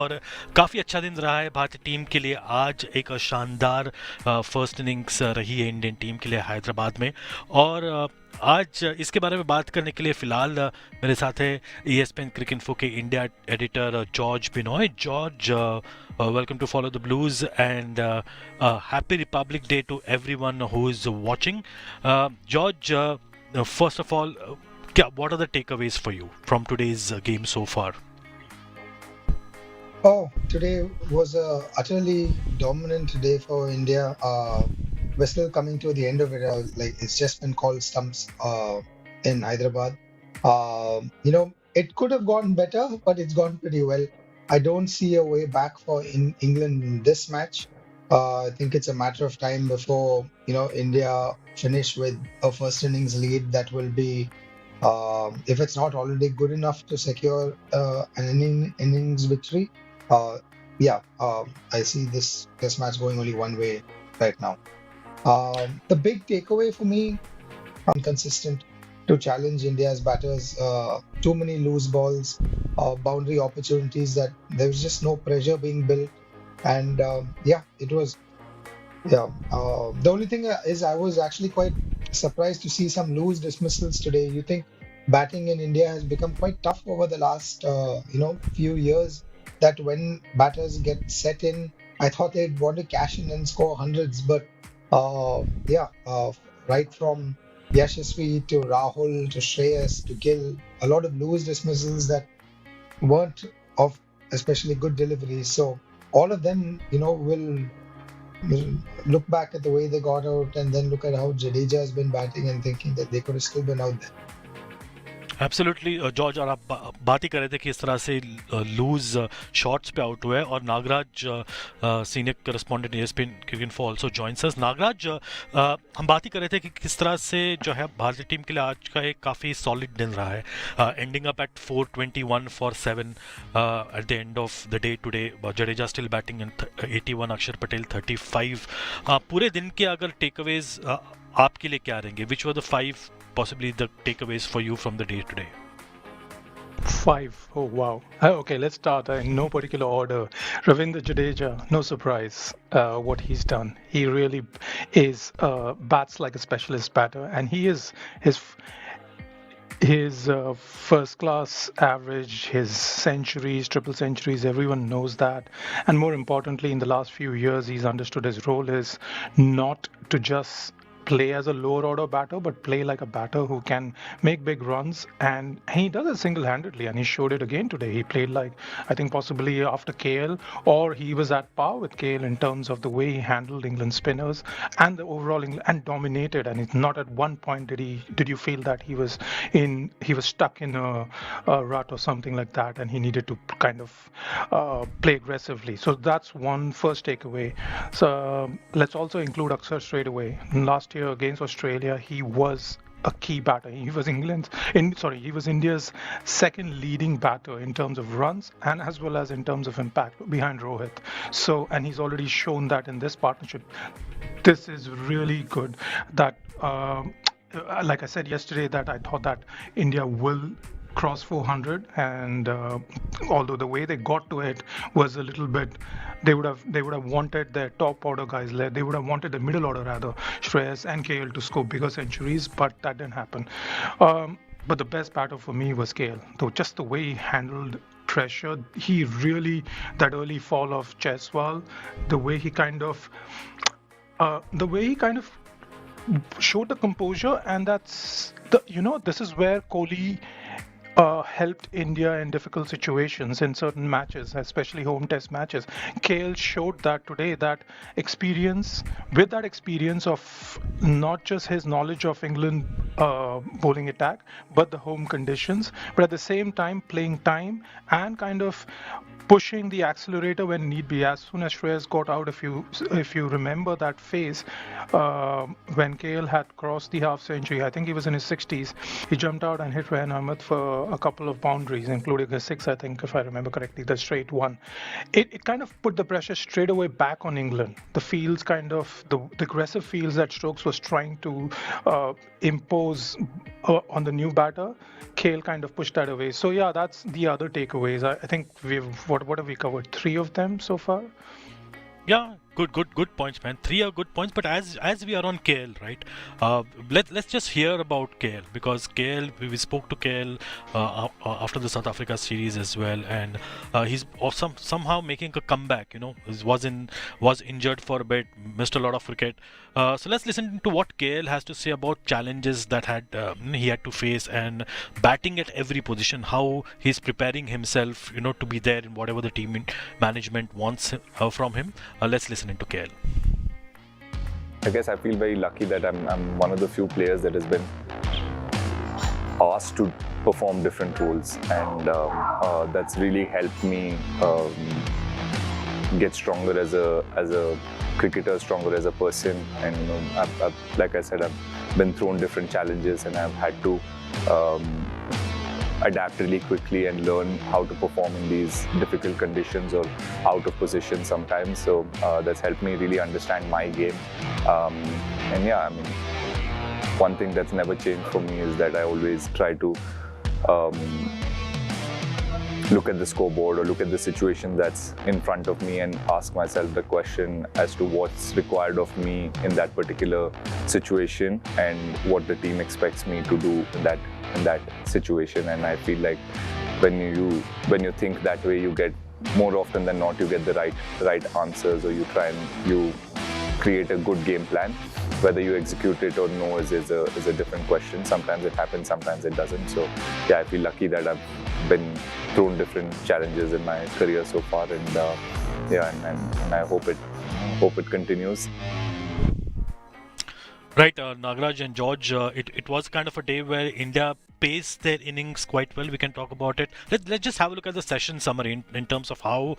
और काफ़ी अच्छा दिन रहा है भारतीय टीम के लिए। आज एक शानदार फर्स्ट इनिंग्स रही है इंडियन टीम के लिए हैदराबाद में। और आज इसके बारे में बात करने के लिए फ़िलहाल मेरे साथ है ESPN क्रिक इन्फो के India editor George Binoy. George, welcome to Follow the Blues and happy Republic Day to everyone who is watching. George, first of all, क्या what are the takeaways for you from today's game so far? Oh, today was a utterly dominant day for India. We're still coming to the end of it. Like it's just been called stumps in Hyderabad. It could have gone better, but it's gone pretty well. I don't see a way back for England in this match. I think it's a matter of time before India finish with a first innings lead that will be, if it's not already good enough to secure an innings victory. uh, I see this match going only one way right now. The big takeaway for me, inconsistent to challenge India's batters. Too many loose balls, boundary opportunities that there was just no pressure being built. And it was. Yeah. The only thing is, I was actually quite surprised to see some loose dismissals today. You think batting in India has become quite tough over the last, few years. That when batters get set in, I thought they'd want to cash in and score hundreds, but uh, yeah, uh, right from Yashasvi to Rahul to Shreyas to Gill, a lot of loose dismissals that weren't of especially good deliveries. So all of them, will look back at the way they got out and then look at how Jadeja has been batting and thinking that they could have still been out there. Absolutely George, और आप बात ही कर रहे थे कि इस तरह से लूज शॉट्स पे आउट हुए, और Nagraj, senior correspondent ESPN cricket info also joins us. Nagraj, हम बात ही कर रहे थे कि किस तरह से जो है भारतीय टीम के लिए आज का एक काफ़ी सॉलिड दिन रहा है, ending up at 421 for 7 at the end of the day today. Jadeja still batting in 81, अक्षर पटेल 35। पूरे दिन के अगर टेकअवेज आपके लिए क्या रहेंगे? विच were the 5 possibly the takeaways for you from the day today? Five. Oh, wow. Okay, let's start in no particular order. Ravindra Jadeja, no surprise what he's done. He really is bats like a specialist batter, and he is his first class average, his centuries, triple centuries, everyone knows that. And more importantly, in the last few years, he's understood his role is not to just play as a lower order batter, but play like a batter who can make big runs. And he does it single handedly, and he showed it again today. He played like, I think, possibly after KL, or he was at par with KL in terms of the way he handled England spinners and the overall England, and dominated. And it's not at one point did you feel that he was stuck in a rut or something like that, and he needed to kind of play aggressively. So that's one first takeaway. So let's also include Akshar straight away. Last year against Australia, he was a key batter. He was he was India's second leading batter in terms of runs and as well as in terms of impact behind Rohit. So, and he's already shown that in this partnership. This is really good. That, like I said yesterday, that I thought that India will cross 400, and although the way they got to it was a little bit, they would have wanted their top order guys led, they would have wanted the middle order rather, Shreyas and KL, to score bigger centuries, but that didn't happen. But the best batter for me was KL, though just the way he handled pressure, he really, that early fall of Cheswal, the way he kind of showed the composure, and this is where Kohli helped India in difficult situations in certain matches, especially home test matches. KL showed that today, that experience of not just his knowledge of England bowling attack, but the home conditions, but at the same time playing time and kind of pushing the accelerator when need be. As soon as Shreyas got out, if you remember that phase when KL had crossed the half century, I think he was in his 60s. He jumped out and hit Ryan Ahmed for a couple of boundaries, including a six, I think, if I remember correctly, the straight one. It kind of put the pressure straight away back on England. The fields the aggressive fields that Stokes was trying to impose on the new batter, Kale kind of pushed that away. So yeah, that's the other takeaways. I think what What have we covered? 3 of them so far? Yeah, good points, man. Three are good points, but as we are on KL, right? Let's just hear about KL, because KL, we spoke to KL after the South Africa series as well, and he's awesome, somehow making a comeback. You know, was injured for a bit, missed a lot of cricket. So let's listen to what KL has to say about challenges that he had to face, and batting at every position, how he's preparing himself, you know, to be there in whatever the management wants from him. Let's listen into KL. I guess I feel very lucky that I'm one of the few players that has been asked to perform different roles, and that's really helped me get stronger as a cricketer, stronger as a person. And you know, I've, like I said, I've been thrown different challenges, and I've had to adapt really quickly and learn how to perform in these difficult conditions or out of position sometimes. So that's helped me really understand my game. And yeah, I mean, one thing that's never changed for me is that I always try to look at the scoreboard or look at the situation that's in front of me and ask myself the question as to what's required of me in that particular situation and what the team expects me to do in that situation. And I feel like when you think that way, you get, more often than not, you get the right answers, or you create a good game plan. Whether you execute it or no is a different question. Sometimes it happens, sometimes it doesn't. So yeah, I feel lucky that I've been thrown different challenges in my career so far, and and I hope it continues. Right, Nagaraj and George, it was kind of a day where India paced their innings quite well. We can talk about it. Let's just have a look at the session summary in terms of how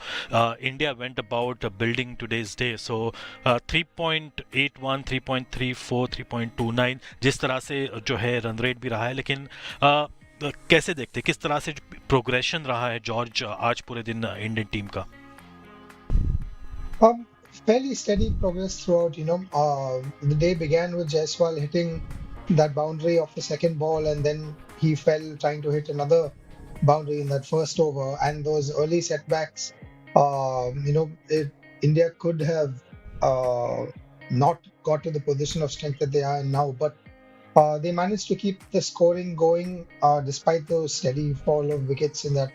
India went about building today's day. So 3.81, 3.34, 3.29 जिस तरह से जो है run rate भी रहा है, लेकिन कैसे देखते, किस तरह से प्रोग्रेशन रहा है जॉर्ज आज पूरे दिन इंडियन टीम का? Fairly steady progress throughout. The day began with Jaiswal hitting that boundary of the second ball, and then he fell trying to hit another boundary in that first over. And those early setbacks, India could have not got to the position of strength that they are in now, but they managed to keep the scoring going despite those steady fall of wickets in that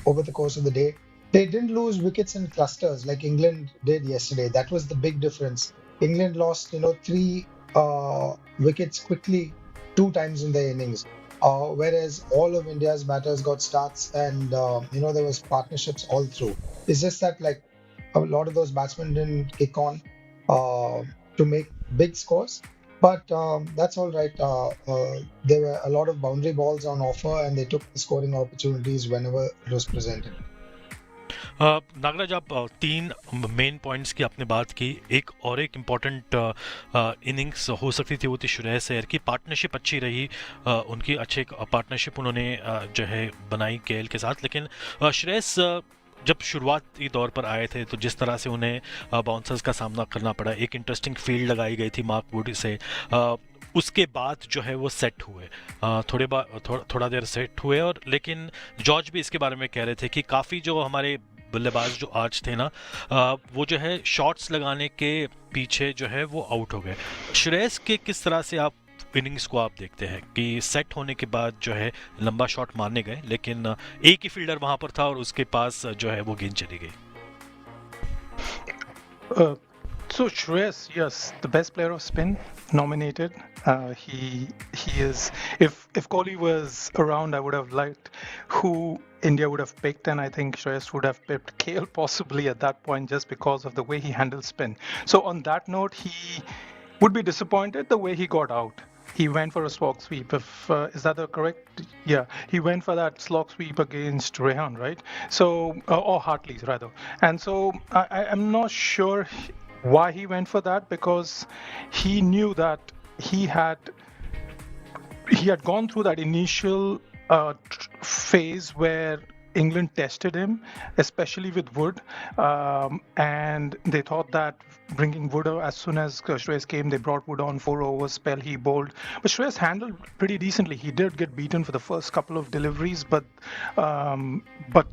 over the course of the day. They didn't lose wickets in clusters like England did yesterday. That was the big difference. England lost, 3 wickets quickly 2 times in their innings, whereas all of India's batters got starts, and there was partnerships all through. It's just that like a lot of those batsmen didn't kick on to make big scores, but that's all right. There were a lot of boundary balls on offer, and they took the scoring opportunities whenever it was presented. Nagaraj, आप 3 main points की आपने बात की. एक important innings हो सकती थी, वो थी श्रेयस अय्यर की. पार्टनरशिप अच्छी रही, उनकी अच्छी पार्टनरशिप उन्होंने जो है बनाई केएल के साथ. लेकिन श्रेयस जब शुरुआती दौर पर आए थे तो जिस तरह से उन्हें बाउंसर्स का सामना करना पड़ा, एक इंटरेस्टिंग फील्ड लगाई गई थी मार्क वुड से, उसके बाद जो है वो सेट हुए, थोड़ा देर सेट हुए. और लेकिन जॉर्ज भी इसके बारे में कह रहे थे कि काफ़ी जो हमारे बल्लेबाज जो आज थे ना, वो जो है शॉट्स लगाने के पीछे जो है वो आउट हो गए. श्रेयस के किस तरह से आप इनिंग्स को आप देखते हैं कि सेट होने के बाद जो है लंबा शॉट मारने गए, लेकिन एक ही फील्डर वहां पर था और उसके पास जो है वो गेंद चली गई? So Shreyas, yes, the best player of spin nominated. He is. If Kohli was around, I would have liked who India would have picked, and I think Shreyas would have picked KL possibly at that point just because of the way he handles spin. So on that note, he would be disappointed the way he got out. He went for a slog sweep. Is that the correct? Yeah, he went for that slog sweep against Rehan, right? So or Hartley's rather. And so I'm not sure why he went for that, because he knew that he had gone through that initial phase where England tested him, especially with Wood, and they thought that bringing Wood as soon as Shreyas came, they brought Wood on 4 overs spell. He bowled, but Shreyas handled pretty decently. He did get beaten for the first couple of deliveries, but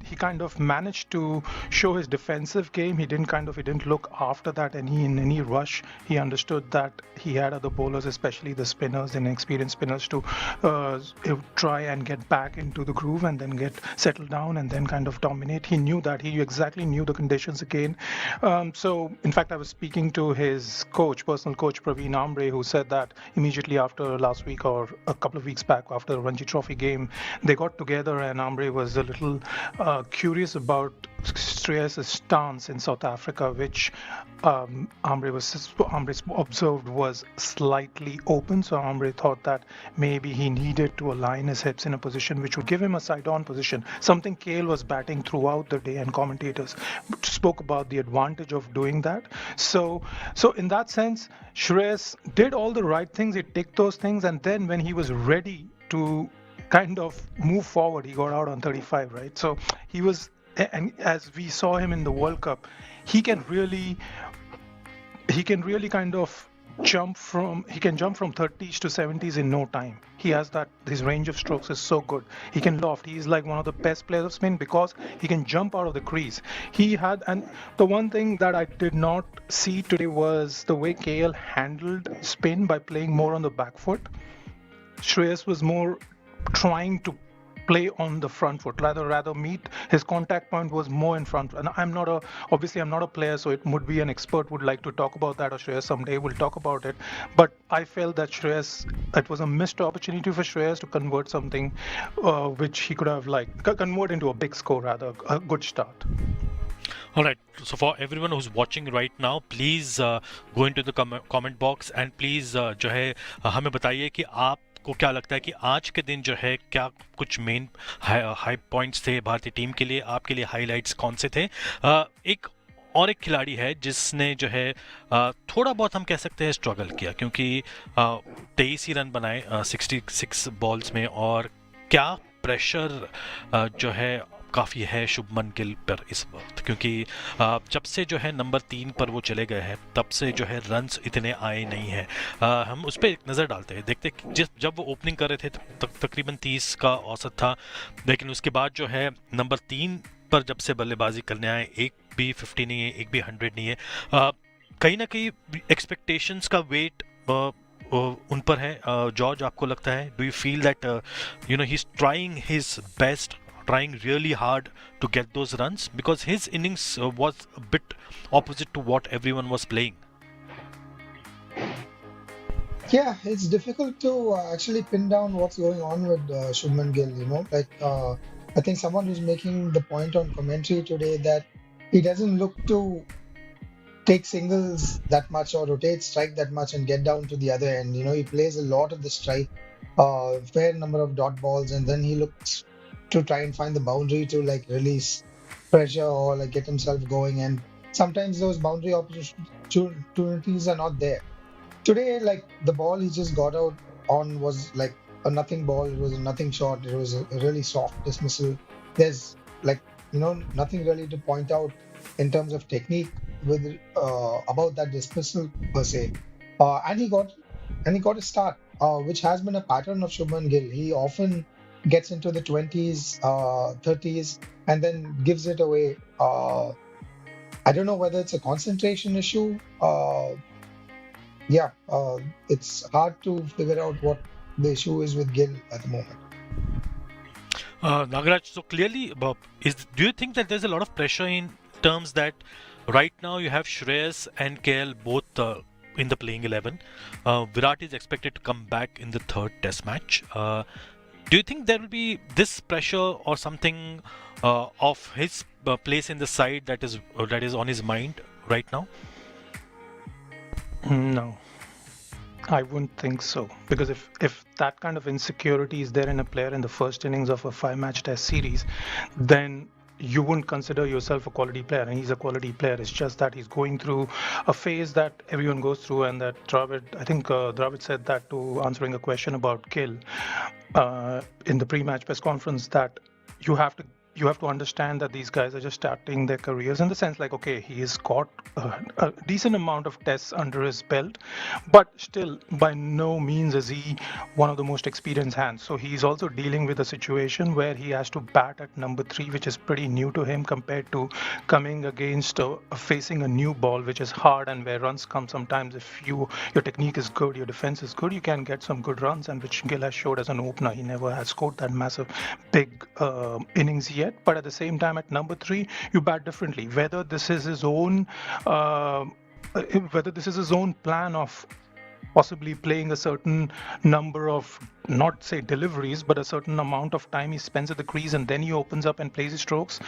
he kind of managed to show his defensive game. He didn't look after that in any rush. He understood that he had other bowlers, especially the spinners and experienced spinners, to try and get back into the groove and then get settled down and then kind of dominate. He knew that. He exactly knew the conditions again. So, in fact, I was speaking to his coach, personal coach, Praveen Ambre, who said that immediately after last week or a couple of weeks back after the Ranji Trophy game, they got together and Ambre was a little curious about Shreyas' stance in South Africa, which Ambre observed was slightly open. So Ambre thought that maybe he needed to align his hips in a position which would give him a side-on position, something KL was batting throughout the day, and commentators spoke about the advantage of doing that. So in that sense, Shreyas did all the right things. He ticked those things, and then when he was ready to kind of move forward, he got out on 35, right? So he was, and as we saw him in the World Cup, he can really kind of jump from 30s to 70s in no time. He has that, his range of strokes is so good. He can loft. He's like one of the best players of spin because he can jump out of the crease. And the one thing that I did not see today was the way KL handled spin by playing more on the back foot. Shreyas was more trying to play on the front foot, rather meet his contact point was more in front. And I'm not a player, so it would be an expert would like to talk about that, or Shreyas someday will talk about it. But I felt that it was a missed opportunity for Shreyas to convert something which he could have convert into a big score, rather a good start. All right. So for everyone who's watching right now, please go into the comment box and please जो है हमें बताइए कि आपको क्या लगता है कि आज के दिन जो है क्या कुछ मेन हाई पॉइंट्स थे भारतीय टीम के लिए, आपके लिए हाइलाइट्स कौन से थे. एक खिलाड़ी है जिसने जो है थोड़ा बहुत हम कह सकते हैं स्ट्रगल किया, क्योंकि 23 ही रन बनाए 66 बॉल्स में, और क्या प्रेशर जो है काफ़ी है शुभमन गिल पर इस वक्त, क्योंकि जब से जो है नंबर 3 पर वो चले गए हैं तब से जो है रन्स इतने आए नहीं हैं. हम उस पर एक नज़र डालते हैं, देखते जब वो ओपनिंग कर रहे थे तकरीबन 30 का औसत था, लेकिन उसके बाद जो है नंबर 3 पर जब से बल्लेबाजी करने आए, एक भी 50 नहीं है, एक भी 100 नहीं है. कहीं ना कहीं एक्सपेक्टेशंस का वेट उन पर है. जॉर्ज, आपको लगता है, do you feel that he is trying his best, trying really hard to get those runs, because his innings was a bit opposite to what everyone was playing? Yeah, it's difficult to actually pin down what's going on with Shubman Gill. I think someone was making the point on commentary today that he doesn't look to take singles that much or rotate strike that much and get down to the other end. He plays a lot of the strike, fair number of dot balls, and then he looks to try and find the boundary to release pressure or get himself going, and sometimes those boundary opportunities are not there. Today, the ball he just got out on was a nothing ball. It was a nothing shot. It was a really soft dismissal. There's nothing really to point out in terms of technique with about that dismissal per se. And he got a start, which has been a pattern of Shubman Gill. He often gets into the 20s, 30s, and then gives it away. I don't know whether it's a concentration issue. It's hard to figure out what the issue is with Gill at the moment. Nagaraj, so clearly, do you think that there's a lot of pressure in terms that right now you have Shreyas and KL both in the playing 11? Virat is expected to come back in the third test match. Do you think there will be this pressure or something of his place in the side that is on his mind right now? No, I wouldn't think so. Because if that kind of insecurity is there in a player in the first innings of a 5-match test series, then you wouldn't consider yourself a quality player, and he's a quality player. It's just that he's going through a phase that everyone goes through, and that Dravid said that to answering a question about Gill in the pre-match press conference, that you you have to understand that these guys are just starting their careers in the sense like, okay, he has got a decent amount of tests under his belt, but still by no means is he one of the most experienced hands. So he's also dealing with a situation where he has to bat at number 3, which is pretty new to him compared to coming against facing a new ball, which is hard and where runs come sometimes. If your technique is good, your defense is good, you can get some good runs, and which Gill has showed as an opener. He never has scored that massive big innings yet, but at the same time at number 3 you bat differently. Whether this is his own plan of possibly playing a certain number of, not say deliveries, but a certain amount of time he spends at the crease and then he opens up and plays his strokes,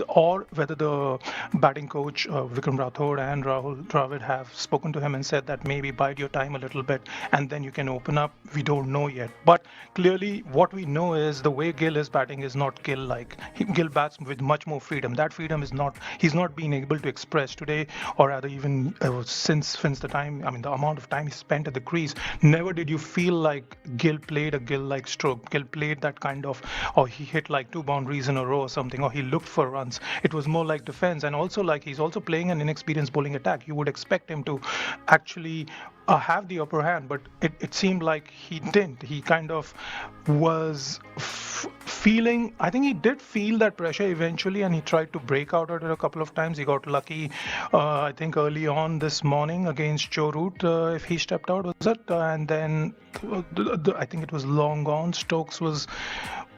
or whether the batting coach Vikram Rathod and Rahul Dravid have spoken to him and said that maybe bide your time a little bit and then you can open up. We don't know yet, but clearly what we know is the way Gill is batting is not Gill-like. Gill bats with much more freedom. That freedom is not, he's not been able to express today, or rather even since the time, I mean the amount of time he spent at the crease. Never did you feel like Gill played a Gill-like stroke. Gill played that kind of, or he hit like 2 boundaries in a row or something, or he looked for runs. It was more like defense, and also like he's also playing an inexperienced bowling attack. You would expect him to actually have the upper hand, but it seemed like he didn't. He kind of was feeling, I think he did feel that pressure eventually, and he tried to break out of it a couple of times. He got lucky, I think early on this morning against Joe Root, if he stepped out, was it? And then I think it was long gone. Stokes was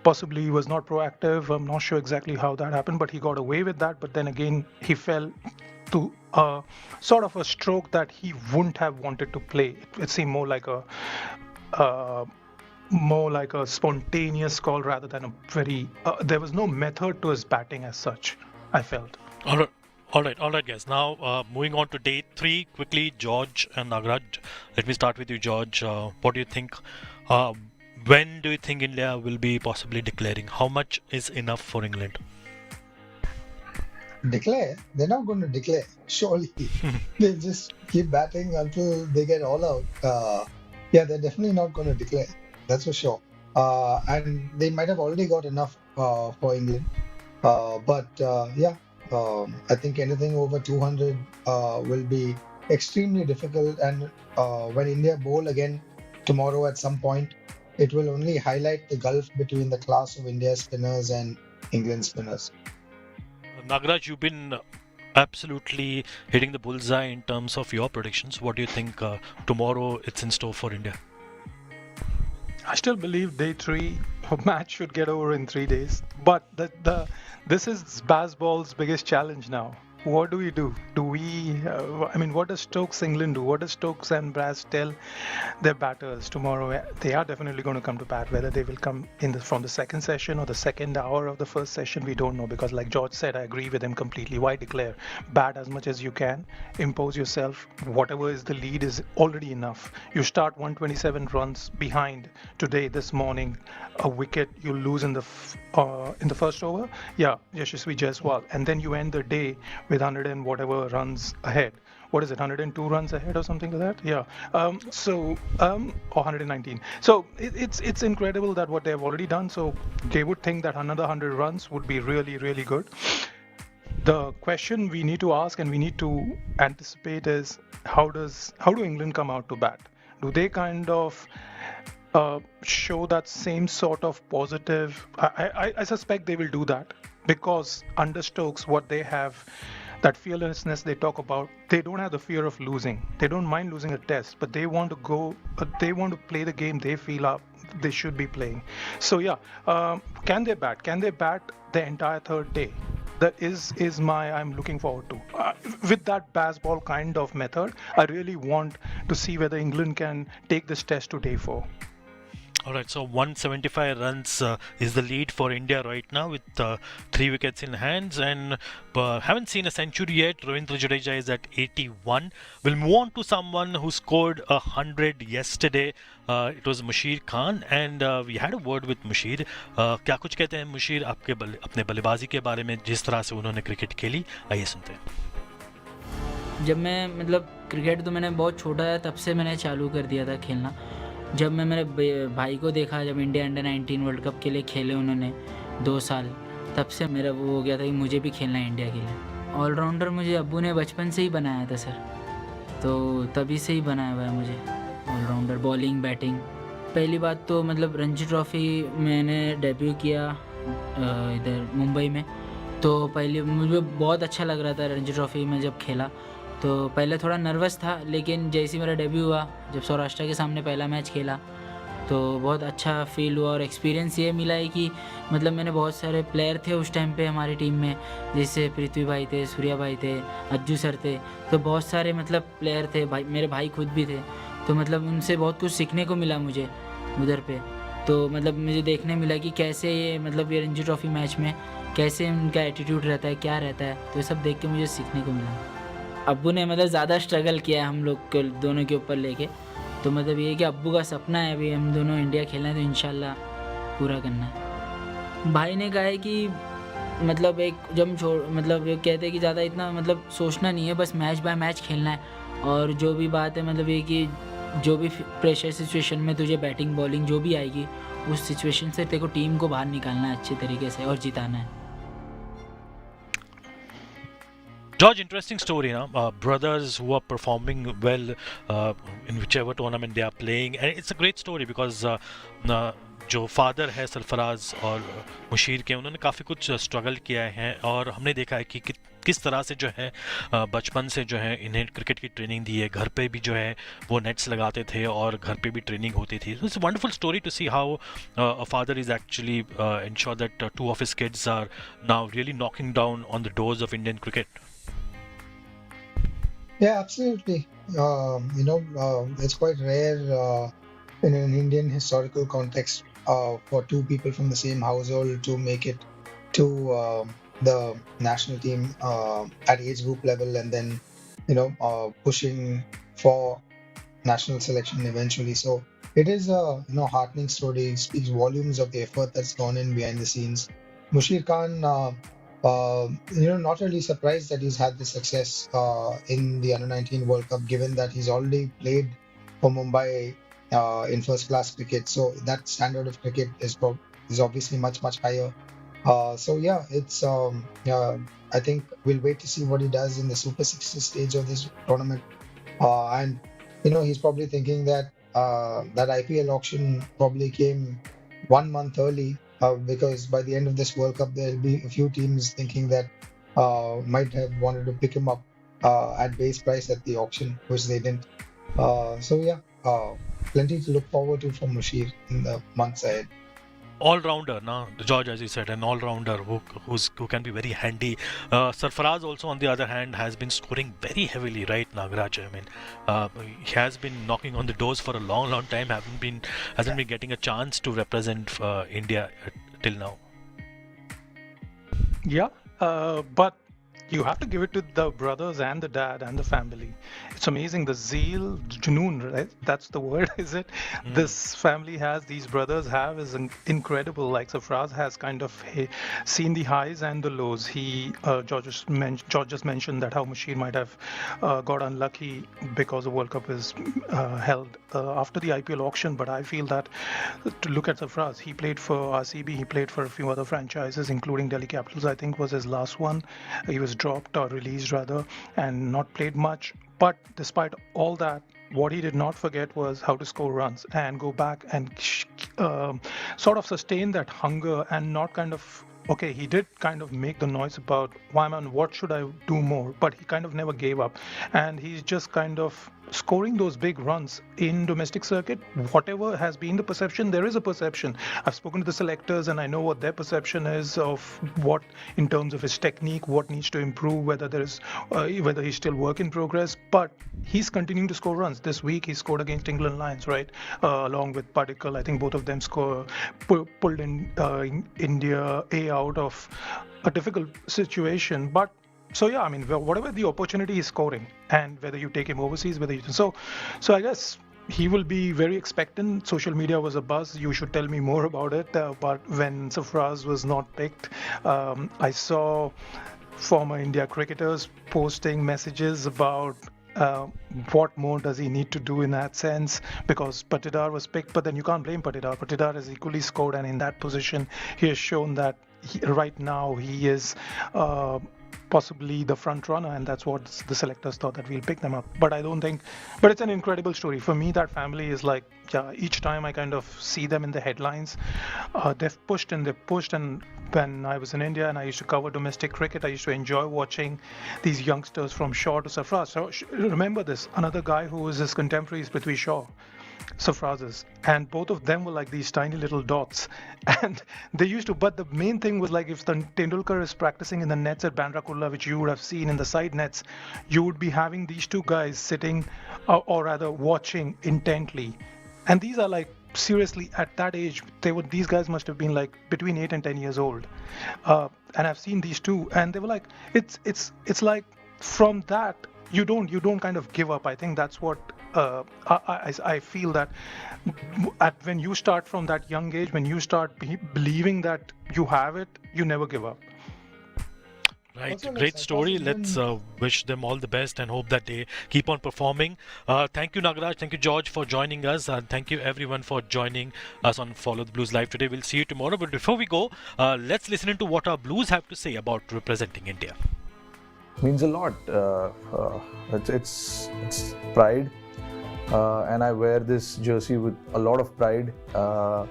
not proactive. I'm not sure exactly how that happened, but he got away with that. But then again, he fell to sort of a stroke that he wouldn't have wanted to play. It seemed more like a spontaneous call rather than a very. There was no method to his batting as such, I felt. All right, guys. Now, moving on to day 3 quickly, George and Nagraj. Let me start with you, George. What do you think? When do you think India will be possibly declaring? How much is enough for England? Declare? They're not going to declare, surely. They'll just keep batting until they get all out. Yeah, they're definitely not going to declare. That's for sure. And they might have already got enough for England. I think anything over 200 will be extremely difficult. And when India bowl again tomorrow at some point, it will only highlight the gulf between the class of India's spinners and England spinners. Nagraj, you've been absolutely hitting the bullseye in terms of your predictions. What do you think tomorrow it's in store for India? I still believe day 3 match should get over in 3 days. But this is baseball's biggest challenge now. What do we do? What does Stokes England do? What does Stokes and Brass tell their batters tomorrow? They are definitely going to come to bat. Whether they will come from the second session or the second hour of the first session, we don't know. Because like George said, I agree with him completely. Why declare? Bat as much as you can. Impose yourself. Whatever is the lead is already enough. You start 127 runs behind today, this morning. A wicket you lose in the first over. Yeah, Yashasvi Jaiswal. And then you end the day with 100 and whatever runs ahead. What is it, 102 runs ahead or something like that? Yeah. Or 119. So it's incredible that what they've already done. So they would think that another 100 runs would be really, really good. The question we need to ask and we need to anticipate is how do England come out to bat? Do they kind of show that same sort of positive? I suspect they will do that, because under Stokes, what they have, that fearlessness they talk about, they don't have the fear of losing. They don't mind losing a test, but they want to play the game they feel they should be playing. So yeah, can they bat? Can they bat the entire third day? That is I'm looking forward to. With that baseball kind of method, I really want to see whether England can take this test to day 4. All right, so 175 runs is the lead for India right now with 3 wickets in hands, and haven't seen a century yet. Ravindra Jadeja is at 81. We'll move on to someone who scored 100 yesterday. It was Mushir Khan, and we had a word with Mushir. क्या कुछ कहते हैं मुशीर अपने बल्लेबाजी के बारे में, जिस तरह से उन्होंने क्रिकेट खेली? आइए सुनते हैं। जब मैं क्रिकेट तो मैंने बहुत छोटा है तब से मैंने चालू कर दिया था खेलना। जब मैं मेरे भाई को देखा, जब इंडिया अंडर 19 वर्ल्ड कप के लिए खेले उन्होंने 2 साल, तब से मेरा वो हो गया था कि मुझे भी खेलना है इंडिया के लिए। ऑलराउंडर मुझे अब्बू ने बचपन से ही बनाया था सर, तो तभी से ही बनाया हुआ है मुझे ऑलराउंडर, बॉलिंग, बैटिंग। पहली बात तो मतलब रणजी ट्रॉफ़ी मैंने डेब्यू किया इधर मुंबई में, तो पहले मुझे बहुत अच्छा लग रहा था रणजी ट्रॉफ़ी में जब खेला। तो पहले थोड़ा नर्वस था, लेकिन जैसे ही मेरा डेब्यू हुआ, जब सौराष्ट्र के सामने पहला मैच खेला, तो बहुत अच्छा फील हुआ। और एक्सपीरियंस ये मिला है कि मतलब मैंने बहुत सारे प्लेयर थे उस टाइम पे हमारी टीम में, जैसे पृथ्वी भाई थे, सूर्या भाई थे, अज्जू सर थे, तो बहुत सारे मतलब प्लेयर थे, भाई मेरे भाई खुद भी थे, तो मतलब उनसे बहुत कुछ सीखने को मिला मुझे उधर पे। तो मतलब मुझे देखने मिला कि कैसे ये मतलब ये रणजी ट्रॉफ़ी मैच में कैसे उनका एटीट्यूड रहता है, क्या रहता है, तो ये सब देख के मुझे सीखने को मिला। अब्बू ने मतलब ज़्यादा स्ट्रगल किया है हम लोग को दोनों के ऊपर लेके, तो मतलब ये कि अब्बू का सपना है अभी हम दोनों इंडिया खेलना है, तो इंशाल्लाह पूरा करना है। भाई ने कहा है कि मतलब एक जब हम मतलब ये कहते हैं कि ज़्यादा इतना मतलब सोचना नहीं है, बस मैच बाय मैच खेलना है, और जो भी बात है मतलब ये कि जो भी प्रेशर सिचुएशन में तुझे बैटिंग बॉलिंग जो भी आएगी, उस सिचुएशन से तेरे को टीम को बाहर निकालना है अच्छे तरीके से और जिताना है। George, interesting story, ना? Brothers who are performing well in whichever tournament they are playing, and it's a great story because जो फादर है सरफराज और मुशीर के, उन्होंने काफ़ी कुछ स्ट्रगल किया है, और हमने देखा है कि किस तरह से जो है बचपन से जो है इन्हें क्रिकेट की ट्रेनिंग दी है। घर पे भी जो है वो नेट्स लगाते थे और घर पे भी ट्रेनिंग होती थी। It's a wonderful story to see how a father is actually ensure that two of his kids are now really knocking down on the doors of Indian cricket. Yeah, absolutely. It's quite rare in an Indian historical context for two people from the same household to make it to the national team at age group level, and then pushing for national selection eventually. So it is a heartening story. It speaks volumes of the effort that's gone in behind the scenes. Mushir Khan, not really surprised that he's had this success in the Under 19 World Cup, given that he's already played for Mumbai in first class cricket. So that standard of cricket is obviously much higher. So yeah, it's I think we'll wait to see what he does in the Super 60 stage of this tournament. And he's probably thinking that that IPL auction probably came 1 month early, because by the end of this World Cup, there'll be a few teams thinking that might have wanted to pick him up at base price at the auction, which they didn't. So yeah, plenty to look forward to from Mushir in the months ahead. All-rounder, na George, as you said, an all-rounder who can be very handy. Sarfaraz also, on the other hand, has been scoring very heavily, right, Nagaraj? I mean, he has been knocking on the doors for a long time. Hasn't been getting a chance to represent India till now. Yeah, but you have to give it to the brothers and the dad and the family. It's amazing the zeal, junoon, right? That's the word, is it? This family has, these brothers have, is incredible. Like Sarfaraz has kind of seen the highs and the lows. George just mentioned that how Mushir might have got unlucky because the World Cup is held after the IPL auction. But I feel that to look at Sarfaraz, he played for RCB, he played for a few other franchises, including Delhi Capitals, I think was his last one. He was dropped or released rather, and not played much. But despite all that, what he did not forget was how to score runs and go back and sort of sustain that hunger and not kind of, okay, he did kind of make the noise about, why man, what should I do more? But he kind of never gave up. And he's just kind of scoring those big runs in domestic circuit. Whatever has been the perception, there is a perception. I've spoken to the selectors and I know what their perception is of what, in terms of his technique, what needs to improve, whether he's still work in progress. But he's continuing to score runs. This week he scored against England Lions, right? Along with Padikkal. I think both of them pulled in India A out of a difficult situation. But so yeah, I mean, whatever the opportunity is scoring, and whether you take him overseas, so I guess he will be very expectant. Social media was a buzz. You should tell me more about it. But when Sarfaraz was not picked, I saw former India cricketers posting messages about what more does he need to do in that sense, because Patidar was picked, but then you can't blame Patidar. Patidar has equally scored, and in that position he has shown that right now he is possibly the front runner, and that's what the selectors thought, that we'll pick them up. But I don't think. But it's an incredible story for me. That family is like, yeah. Each time I kind of see them in the headlines, they've pushed and they've pushed. And when I was in India and I used to cover domestic cricket, I used to enjoy watching these youngsters from Shaw to Sarfaraz. So remember this. Another guy who was his contemporary is Prithvi Shaw, Sarfaraz's, and both of them were like these tiny little dots, and they used to. But the main thing was, like, if the Tendulkar is practicing in the nets at Bandra Kurla, which you would have seen in the side nets, you would be having these two guys sitting, or rather watching intently, and these are like, seriously, at that age, these guys must have been like between 8 and 10 years old, and I've seen these two, and they were like, it's like, from that you don't kind of give up. I think that's what I feel, that when you start from that young age, when you start believing that you have it, you never give up. Right, Also, great like, story. even- Let's wish them all the best and hope that they keep on performing. Thank you, Nagaraj. Thank you, George, for joining us. And thank you, everyone, for joining us on Follow the Blues Live today. We'll see you tomorrow. But before we go, let's listen to what our Blues have to say about representing India. Means a lot. It's pride, and I wear this jersey with a lot of pride. I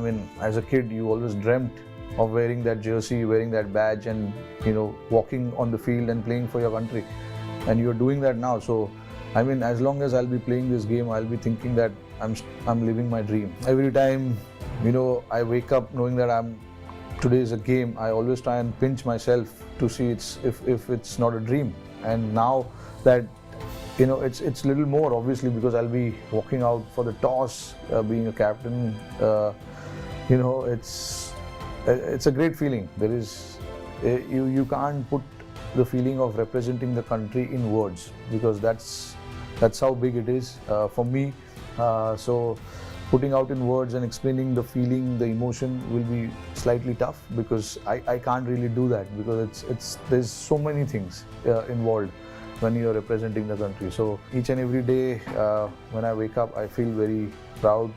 mean, as a kid, you always dreamt of wearing that jersey, wearing that badge, and walking on the field and playing for your country. And you're doing that now. So, I mean, as long as I'll be playing this game, I'll be thinking that I'm living my dream. Every time, I wake up knowing that today is a game, I always try and pinch myself to see if it's not a dream. And now that it's little more, obviously, because I'll be walking out for the toss, being a captain. It's a great feeling. There is you can't put the feeling of representing the country in words, because that's how big it is for me. So putting out in words and explaining the feeling, the emotion will be slightly tough, because I can't really do that, because there's so many things involved when you're representing the country. So each and every day when I wake up, I feel very proud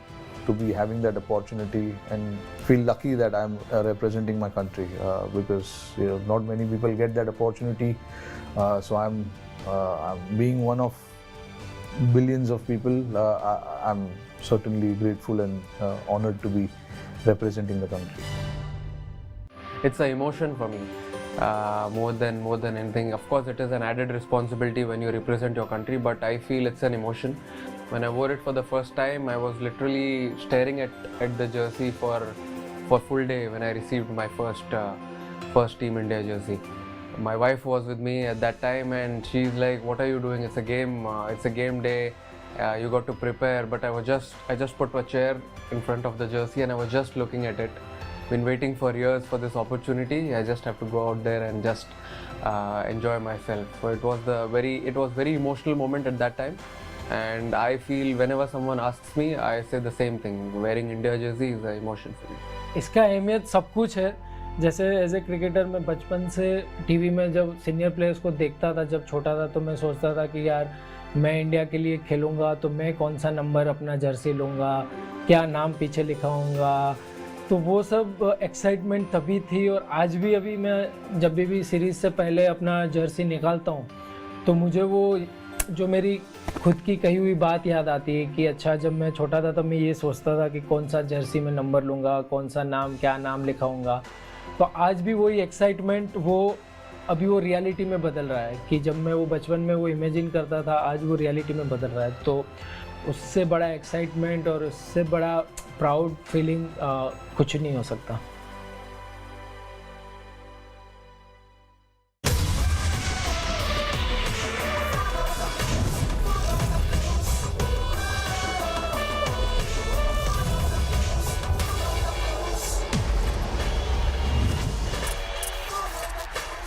to be having that opportunity, and feel lucky that I'm representing my country, because not many people get that opportunity. So I'm being one of billions of people. I'm certainly grateful and honored to be representing the country. It's an emotion for me, more than anything. Of course, it is an added responsibility when you represent your country, but I feel it's an emotion. When I wore it for the first time, I was literally staring at the jersey for full day when I received my first Team India jersey. My wife was with me at that time, and she's like, "What are you doing? It's a game. It's a game day. You got to prepare." But I just put a chair in front of the jersey and I was just looking at it. Been waiting for years for this opportunity. I just have to go out there and just enjoy myself. So it was very emotional moment at that time. And I feel whenever someone asks me, I say the same thing. Wearing India jersey is an emotion for me. इसका अहमियत सब कुछ है. जैसे as a cricketer मैं बचपन से TV में जब सीनियर प्लेयर्स को देखता था, जब छोटा था, तो मैं सोचता था कि यार मैं इंडिया के लिए खेलूँगा तो मैं कौन सा नंबर अपना जर्सी लूँगा, क्या नाम पीछे लिखाऊँगा. तो वो सब एक्साइटमेंट तभी थी. और आज भी अभी मैं जब भी सीरीज़ से पहले अपना जर्सी निकालता हूँ तो मुझे वो जो मेरी खुद की कही हुई बात याद आती है कि अच्छा, जब मैं छोटा था तब मैं ये सोचता था कि कौन सा जर्सी में नंबर लूँगा, कौन सा नाम, क्या नाम लिखाऊँगा. तो आज भी वही एक्साइटमेंट अभी वो रियलिटी में बदल रहा है कि जब मैं वो बचपन में वो इमेजिन करता था, आज वो रियलिटी में बदल रहा है. तो उससे बड़ा एक्साइटमेंट और उससे बड़ा प्राउड फीलिंग कुछ नहीं हो सकता.